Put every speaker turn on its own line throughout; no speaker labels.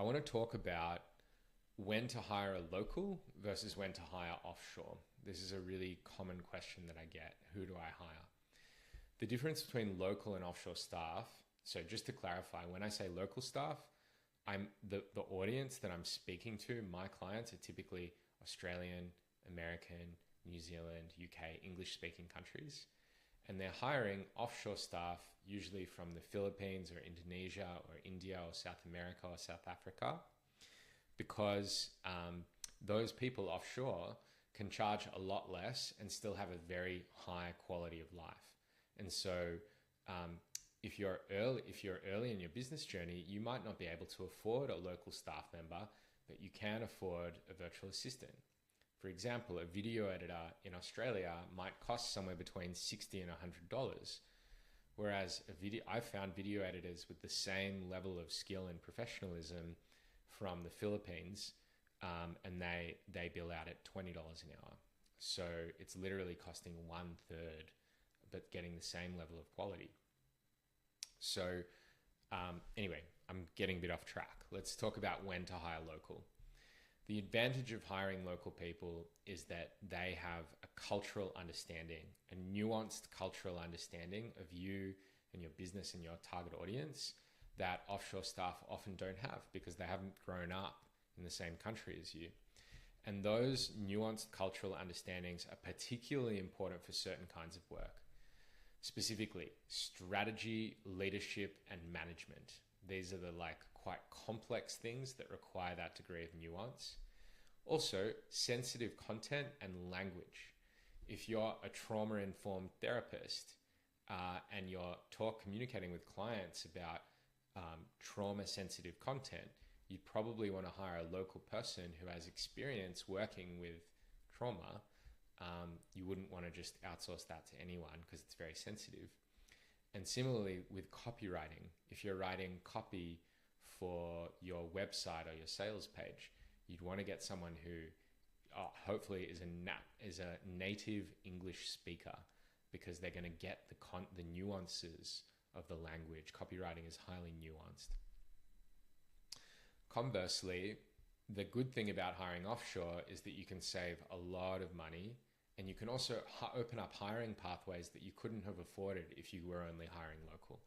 I want to talk about when to hire a local versus when to hire offshore. This is a really common question that I get. Who do I hire? The difference between local and offshore staff. So just to clarify, when I say local staff, I'm the audience that I'm speaking to, my clients are typically Australian, American, New Zealand, UK, English speaking countries. And they're hiring offshore staff, usually from the Philippines or Indonesia or India or South America or South Africa, because those people offshore can charge a lot less and still have a very high quality of life. And so if you're early in your business journey, you might not be able to afford a local staff member, but you can afford a virtual assistant. For example, a video editor in Australia might cost somewhere between $60 and $100, whereas I've found video editors with the same level of skill and professionalism from the Philippines, and they bill out at $20 an hour. So it's literally costing 1/3, but getting the same level of quality. So anyway, I'm getting a bit off track. Let's talk about when to hire local. The advantage of hiring local people is that they have a cultural understanding, a nuanced cultural understanding of you and your business and your target audience that offshore staff often don't have because they haven't grown up in the same country as you. And those nuanced cultural understandings are particularly important for certain kinds of work. Specifically, strategy, leadership, and management. These are the quite complex things that require that degree of nuance. Also, sensitive content and language. If you're a trauma-informed therapist and you're communicating with clients about trauma-sensitive content, you probably want to hire a local person who has experience working with trauma. You wouldn't want to just outsource that to anyone because it's very sensitive. And similarly with copywriting, if you're writing copy for your website or your sales page, you'd want to get someone who hopefully is a native English speaker, because they're going to get the nuances of the language. Copywriting is highly nuanced. Conversely, the good thing about hiring offshore is that you can save a lot of money, and you can also open up hiring pathways that you couldn't have afforded if you were only hiring local.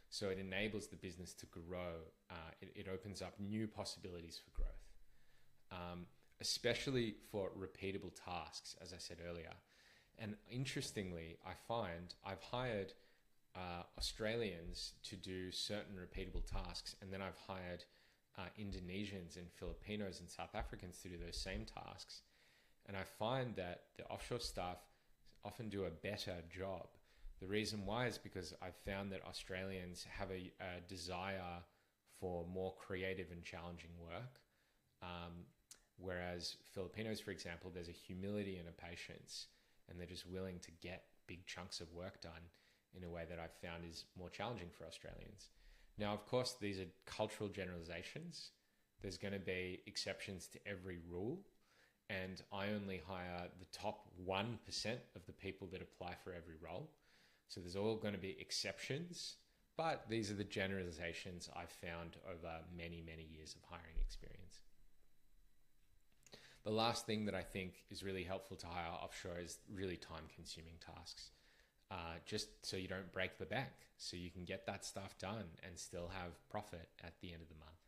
So it enables the business to grow. It opens up new possibilities for growth, especially for repeatable tasks, as I said earlier. And interestingly, I find I've hired Australians to do certain repeatable tasks, and then I've hired Indonesians and Filipinos and South Africans to do those same tasks. And I find that the offshore staff often do a better job. The reason why is because I've found that Australians have a desire for more creative and challenging work. Whereas Filipinos, for example, there's a humility and a patience, and they're just willing to get big chunks of work done in a way that I've found is more challenging for Australians. Now, of course, these are cultural generalizations. There's going to be exceptions to every rule, and I only hire the top 1% of the people that apply for every role. So there's all going to be exceptions, but these are the generalizations I've found over many, many years of hiring experience. The last thing that I think is really helpful to hire offshore is really time-consuming tasks, just so you don't break the bank, so you can get that stuff done and still have profit at the end of the month.